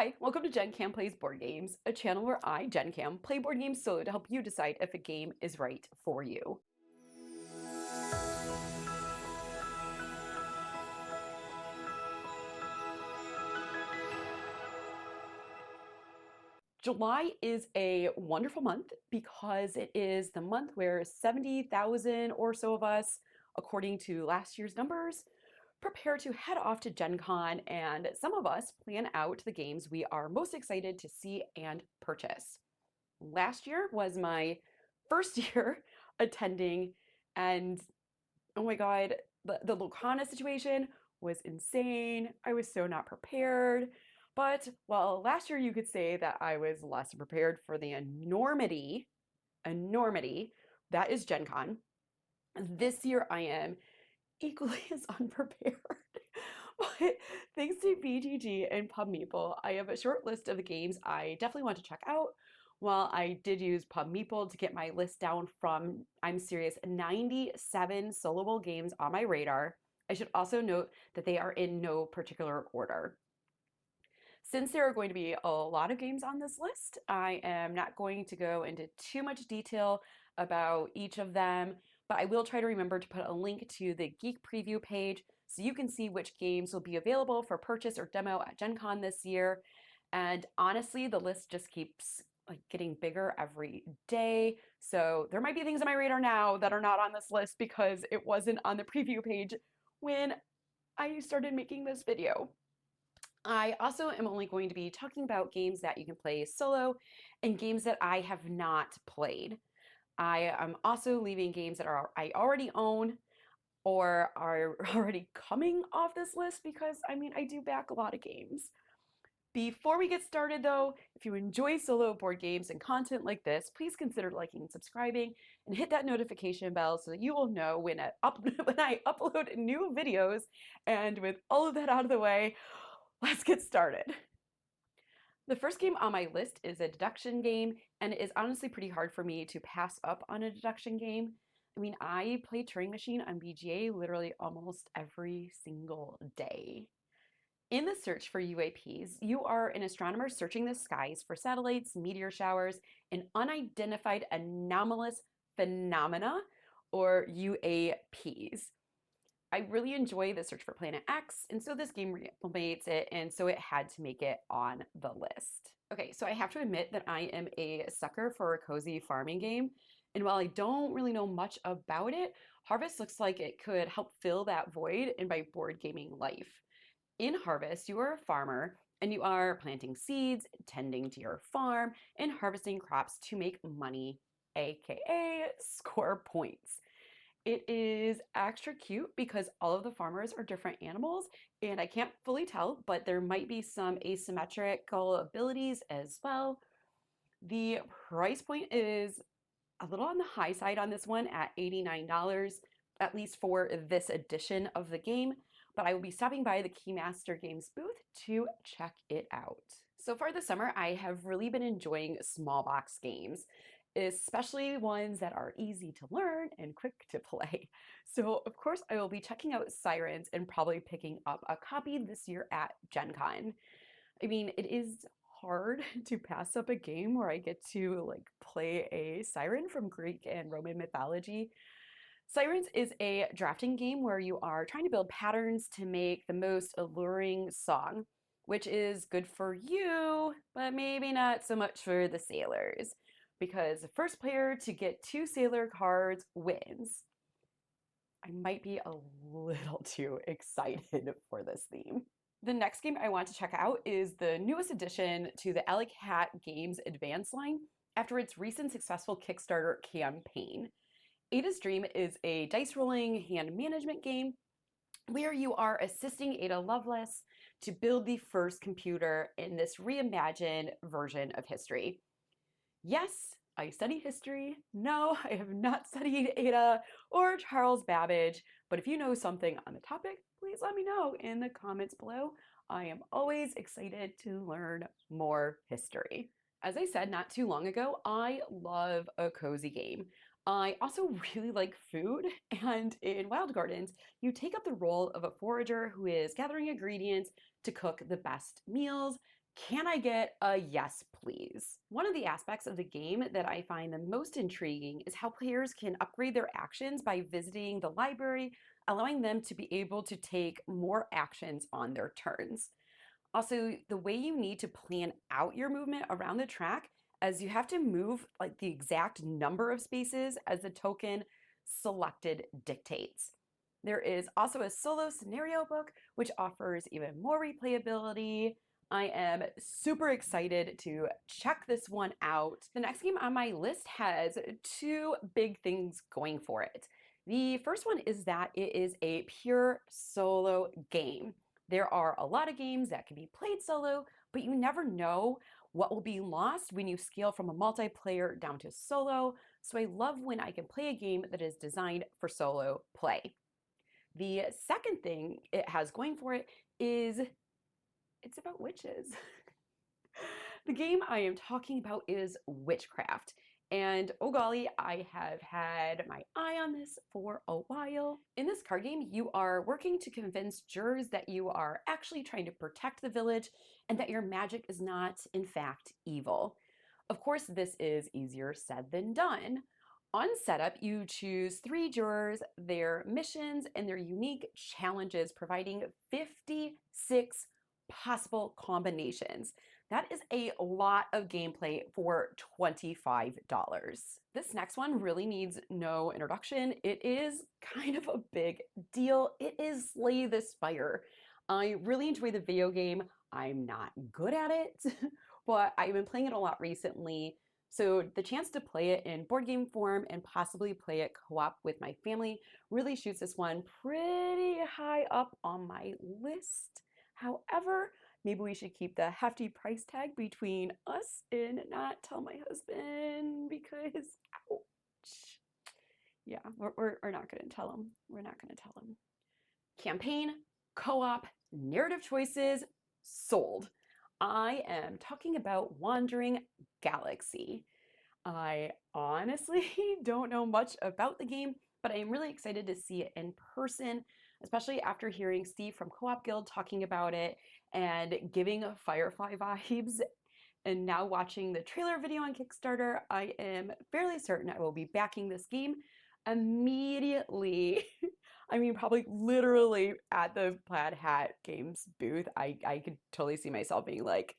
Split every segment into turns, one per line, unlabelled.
Hi, welcome to GenCon Plays Board Games, a channel where I, GenCam, play board games solo to help you decide if a game is right for you. July is a wonderful month because it is the month where 70,000 or so of us, according to last year's numbers, prepare to head off to Gen Con, and some of us plan out the games we are most excited to see and purchase. Last year was my first year attending, and oh my God, the Locana situation was insane. I was so not prepared. But well, last year you could say that I was less prepared for the enormity that is Gen Con. This year I am equally as unprepared. But thanks to BGG and Pub Meeple, I have a short list of the games I definitely want to check out. While I did use Pub Meeple to get my list down from, I'm serious, 97 soloable games on my radar, I should also note that they are in no particular order. Since there are going to be a lot of games on this list, I am not going to go into too much detail about each of them, but I will try to remember to put a link to the Geek Preview page so you can see which games will be available for purchase or demo at Gen Con this year. And honestly, the list just keeps getting bigger every day. So there might be things on my radar now that are not on this list because it wasn't on the preview page when I started making this video. I also am only going to be talking about games that you can play solo and games that I have not played. I am also leaving games that I already own or are already coming off this list because I do back a lot of games. Before we get started though, if you enjoy solo board games and content like this, please consider liking and subscribing and hit that notification bell so that you will know when I upload new videos. And with all of that out of the way, let's get started. The first game on my list is a deduction game, and it is honestly pretty hard for me to pass up on a deduction game. I play Turing Machine on BGA literally almost every single day. In the search for UAPs, you are an astronomer searching the skies for satellites, meteor showers, and unidentified anomalous phenomena, or UAPs. I really enjoy the search for Planet X, and so this game replicates it, and so it had to make it on the list. Okay, so I have to admit that I am a sucker for a cozy farming game, and while I don't really know much about it, Harvest looks like it could help fill that void in my board gaming life. In Harvest, you are a farmer, and you are planting seeds, tending to your farm, and harvesting crops to make money, aka score points. It is extra cute because all of the farmers are different animals, and I can't fully tell, but there might be some asymmetrical abilities as well. The price point is a little on the high side on this one at $89, at least for this edition of the game, but I will be stopping by the Keymaster Games booth to check it out. So far this summer, I have really been enjoying small box games, especially ones that are easy to learn and quick to play. So of course I will be checking out Sirens and probably picking up a copy this year at Gen Con. It is hard to pass up a game where I get to play a siren from Greek and Roman mythology. Sirens is a drafting game where you are trying to build patterns to make the most alluring song, which is good for you, but maybe not so much for the sailors, because the first player to get 2 sailor cards wins. I might be a little too excited for this theme. The next game I want to check out is the newest addition to the Alley Cat Games Advance line after its recent successful Kickstarter campaign. Ada's Dream is a dice rolling hand management game where you are assisting Ada Lovelace to build the first computer in this reimagined version of history. Yes, I study history. No, I have not studied Ada or Charles Babbage, but if you know something on the topic, please let me know in the comments below. I am always excited to learn more history. As I said not too long ago, I love a cozy game. I also really like food, and in Wild Gardens, you take up the role of a forager who is gathering ingredients to cook the best meals, Can I get a yes, please? One of the aspects of the game that I find the most intriguing is how players can upgrade their actions by visiting the library, allowing them to be able to take more actions on their turns. Also, the way you need to plan out your movement around the track, as you have to move like the exact number of spaces as the token selected dictates. There is also a solo scenario book, which offers even more replayability. I am super excited to check this one out. The next game on my list has two big things going for it. The first one is that it is a pure solo game. There are a lot of games that can be played solo, but you never know what will be lost when you scale from a multiplayer down to solo. So I love when I can play a game that is designed for solo play. The second thing it has going for it is it's about witches. The game I am talking about is Witchcraft. And oh golly, I have had my eye on this for a while. In this card game, you are working to convince jurors that you are actually trying to protect the village and that your magic is not, in fact, evil. Of course, this is easier said than done. On setup, you choose 3 jurors, their missions, and their unique challenges, providing 56 possible combinations. That is a lot of gameplay for $25. This next one really needs no introduction. It is kind of a big deal. It is Slay the Spire. I really enjoy the video game. I'm not good at it, but I've been playing it a lot recently. So the chance to play it in board game form and possibly play it co-op with my family really shoots this one pretty high up on my list. However, maybe we should keep the hefty price tag between us and not tell my husband because, ouch. Yeah, we're not going to tell him. We're not going to tell him. Campaign, co-op, narrative choices, sold. I am talking about Wandering Galaxy. I honestly don't know much about the game, but I am really excited to see it in person, especially after hearing Steve from Co-op Guild talking about it and giving Firefly vibes. And now watching the trailer video on Kickstarter, I am fairly certain I will be backing this game immediately. I mean, probably literally at the Plaid Hat Games booth. I could totally see myself being like,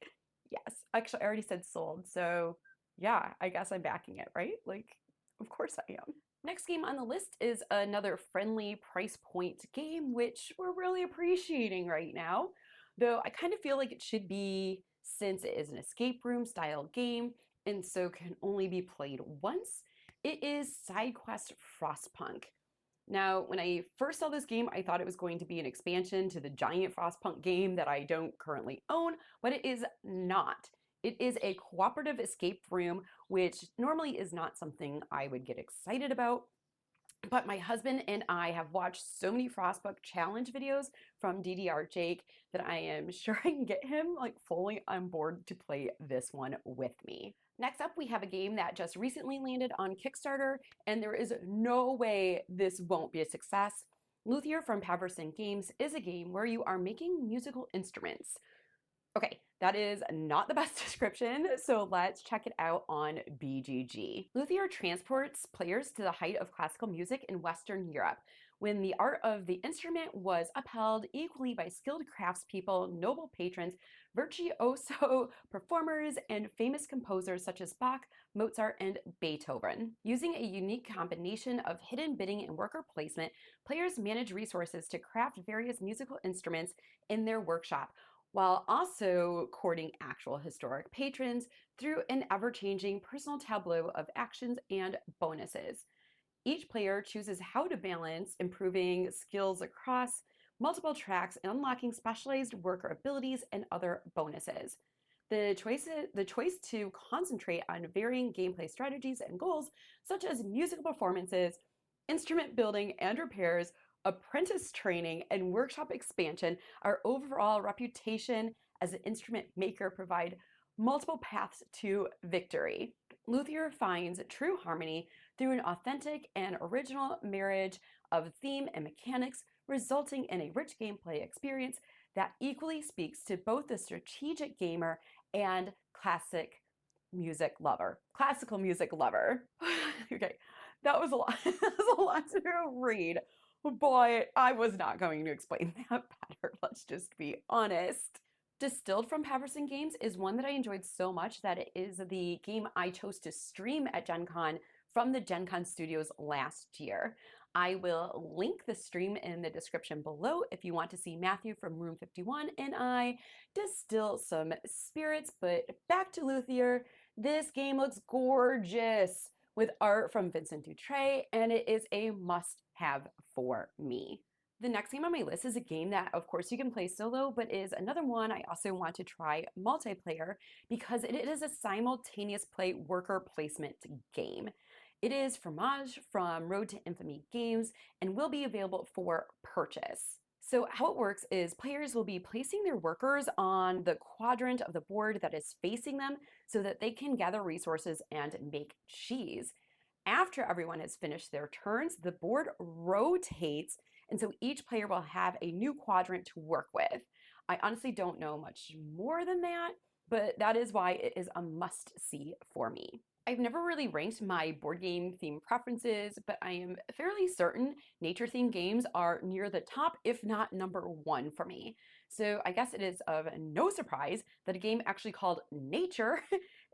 yes. Actually, I already said sold. So yeah, I guess I'm backing it, right? Like, of course I am. Next game on the list is another friendly price point game, which we're really appreciating right now. Though I kind of feel like it should be, since it is an escape room style game and so can only be played once. It is SideQuest Frostpunk. Now, when I first saw this game, I thought it was going to be an expansion to the giant Frostpunk game that I don't currently own, but it is not. It is a cooperative escape room, which normally is not something I would get excited about. But my husband and I have watched so many Frostpunk challenge videos from DDR Jake that I am sure I can get him like fully on board to play this one with me. Next up, we have a game that just recently landed on Kickstarter, and there is no way this won't be a success. Luthier from Paverson Games is a game where you are making musical instruments. Okay, that is not the best description, so let's check it out on BGG. Luthier transports players to the height of classical music in Western Europe, when the art of the instrument was upheld equally by skilled craftspeople, noble patrons, virtuoso performers, and famous composers such as Bach, Mozart, and Beethoven. Using a unique combination of hidden bidding and worker placement, players manage resources to craft various musical instruments in their workshop, while also courting actual historic patrons through an ever-changing personal tableau of actions and bonuses. Each player chooses how to balance improving skills across multiple tracks and unlocking specialized worker abilities and other bonuses. The choice to concentrate on varying gameplay strategies and goals, such as musical performances, instrument building and repairs, apprentice training, and workshop expansion, our overall reputation as an instrument maker provide multiple paths to victory. Luthier finds true harmony through an authentic and original marriage of theme and mechanics, resulting in a rich gameplay experience that equally speaks to both the strategic gamer and classical music lover. Okay, that was a lot. That was a lot to read, but I was not going to explain that better. Let's just be honest. Distilled from Paverson Games is one that I enjoyed so much that it is the game I chose to stream at Gen Con from the Gen Con studios last year. I will link the stream in the description below if you want to see Matthew from Room 51 and I distill some spirits. But back to Luthier, this game looks gorgeous with art from Vincent Dutray, and it is a must-have for me. The next game on my list is a game that, of course, you can play solo, but is another one I also want to try multiplayer because it is a simultaneous play worker placement game. It is Fromage from Road to Infamy Games and will be available for purchase. So how it works is players will be placing their workers on the quadrant of the board that is facing them so that they can gather resources and make cheese. After everyone has finished their turns, the board rotates, and so each player will have a new quadrant to work with. I honestly don't know much more than that, but that is why it is a must-see for me. I've never really ranked my board game theme preferences, but I am fairly certain nature themed games are near the top, if not number one for me. So I guess it is of no surprise that a game actually called Nature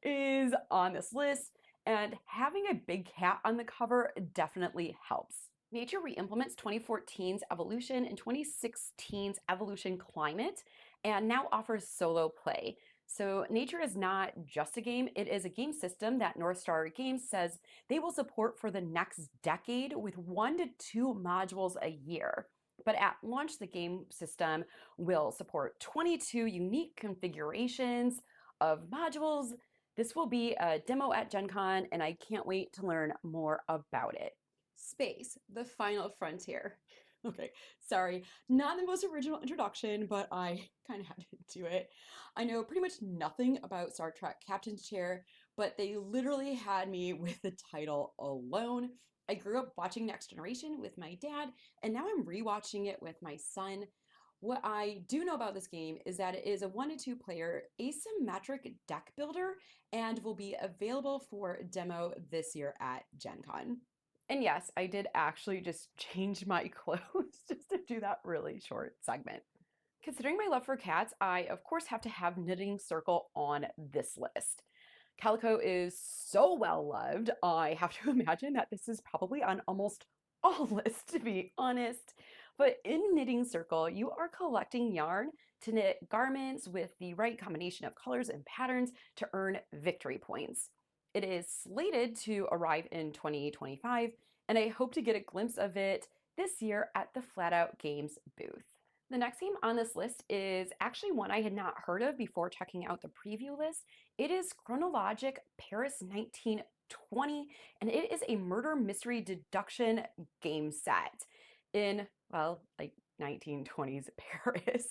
is on this list, and having a big cat on the cover definitely helps. Nature re-implements 2014's Evolution and 2016's Evolution Climate, and now offers solo play. So Nature is not just a game, it is a game system that North Star Games says they will support for the next decade with 1 to 2 modules a year. But at launch, the game system will support 22 unique configurations of modules. This will be a demo at Gen Con, and I can't wait to learn more about it. Space, the final frontier. Okay, sorry, not the most original introduction, but I kind of had to do it. I know pretty much nothing about Star Trek Captain's Chair, but they literally had me with the title alone. I grew up watching Next Generation with my dad, and now I'm rewatching it with my son. What I do know about this game is that it is a 1 to 2 player asymmetric deck builder and will be available for demo this year at Gen Con. And yes, I did actually just change my clothes just to do that really short segment. Considering my love for cats, I of course have to have Knitting Circle on this list. Calico is so well loved, I have to imagine that this is probably on almost all lists, to be honest. But in Knitting Circle, you are collecting yarn to knit garments with the right combination of colors and patterns to earn victory points. It is slated to arrive in 2025, and I hope to get a glimpse of it this year at the Flat Out Games booth. The next game on this list is actually one I had not heard of before checking out the preview list. It is Chronologic Paris 1920, and it is a murder mystery deduction game set in, well, like 1920s Paris.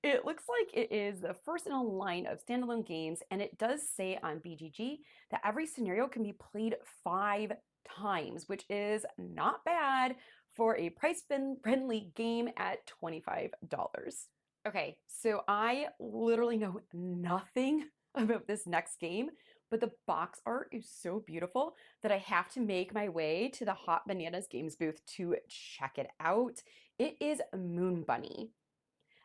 It looks like it is the first in a line of standalone games, and it does say on BGG that every scenario can be played 5 times, which is not bad for a price-friendly game at $25. Okay, so I literally know nothing about this next game, but the box art is so beautiful that I have to make my way to the Hot Bananas Games booth to check it out. It is Moon Bunny.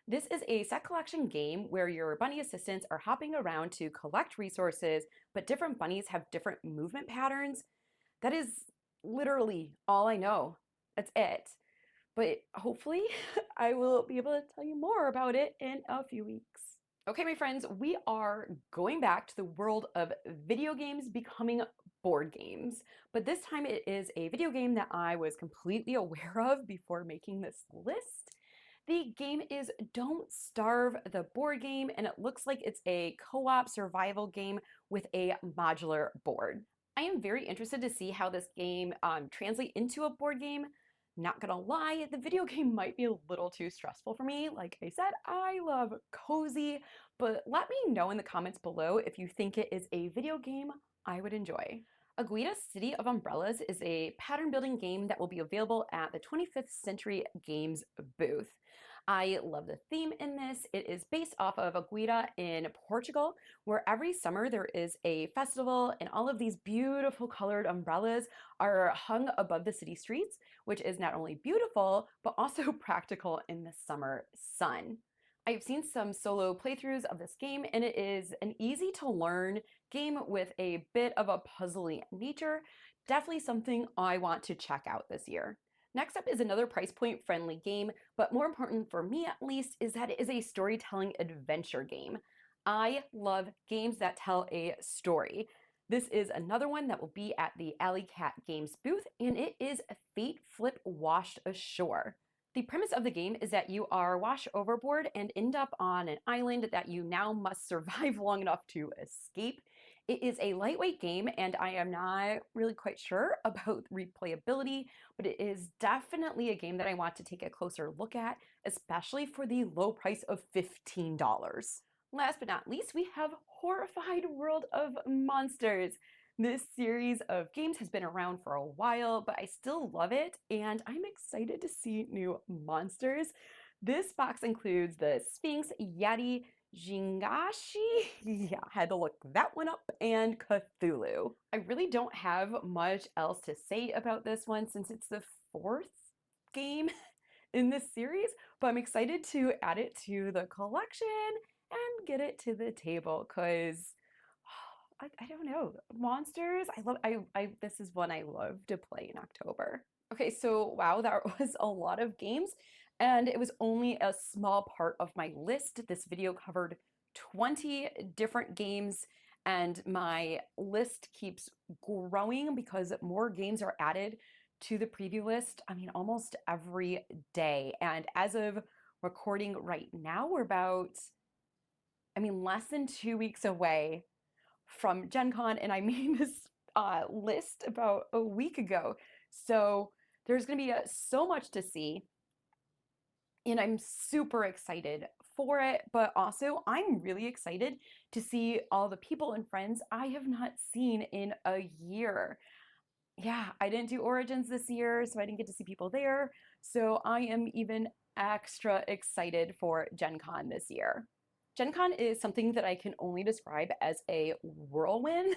This is a set collection game where your bunny assistants are hopping around to collect resources, but different bunnies have different movement patterns. That is literally all I know. That's it. But hopefully I will be able to tell you more about it in a few weeks. Okay, my friends, we are going back to the world of video games becoming board games, but this time it is a video game that I was completely aware of before making this list. The game is Don't Starve the board game, and it looks like it's a co-op survival game with a modular board. I am very interested to see how this game translates into a board game. Not gonna lie, the video game might be a little too stressful for me. Like I said, I love cozy, but let me know in the comments below if you think it is a video game I would enjoy. Aguita City of Umbrellas is a pattern building game that will be available at the 25th Century Games booth. I love the theme in this. It is based off of Agueda in Portugal, where every summer there is a festival and all of these beautiful colored umbrellas are hung above the city streets, which is not only beautiful, but also practical in the summer sun. I've seen some solo playthroughs of this game, and it is an easy to learn game with a bit of a puzzly nature. Definitely something I want to check out this year. Next up is another price point friendly game, but more important for me at least is that it is a storytelling adventure game. I love games that tell a story. This is another one that will be at the Alley Cat Games booth, and it is Fate Flip Washed Ashore. The premise of the game is that you are washed overboard and end up on an island that you now must survive long enough to escape. It is a lightweight game, and I am not really quite sure about replayability, but it is definitely a game that I want to take a closer look at, especially for the low price of $15. Last but not least, we have Horrified World of Monsters. This series of games has been around for a while, but I still love it, and I'm excited to see new monsters. This box includes the Sphinx, Yeti, Jingashi, yeah, had to look that one up, and Cthulhu. I really don't have much else to say about this one since it's the fourth game in this series, but I'm excited to add it to the collection and get it to the table because I don't know. Monsters, this is one I love to play in October. Okay, so wow, that was a lot of games, and it was only a small part of my list. This video covered 20 different games, and my list keeps growing because more games are added to the preview list. I mean, almost every day. And as of recording right now, we're about, less than 2 weeks away from Gen Con, and I made this list about a week ago. So there's going to be so much to see, and I'm super excited for it, but also I'm really excited to see all the people and friends I have not seen in a year. Yeah, I didn't do Origins this year, so I didn't get to see people there. So I am even extra excited for Gen Con this year. Gen Con is something that I can only describe as a whirlwind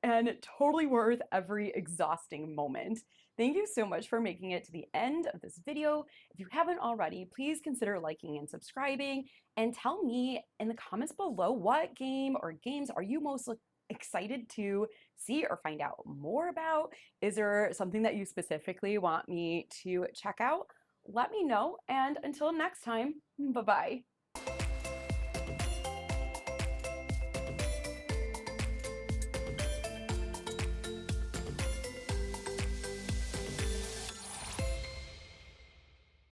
and totally worth every exhausting moment. Thank you so much for making it to the end of this video. If you haven't already, please consider liking and subscribing, and tell me in the comments below what game or games are you most excited to see or find out more about. Is there something that you specifically want me to check out? Let me know, and until next time, bye-bye.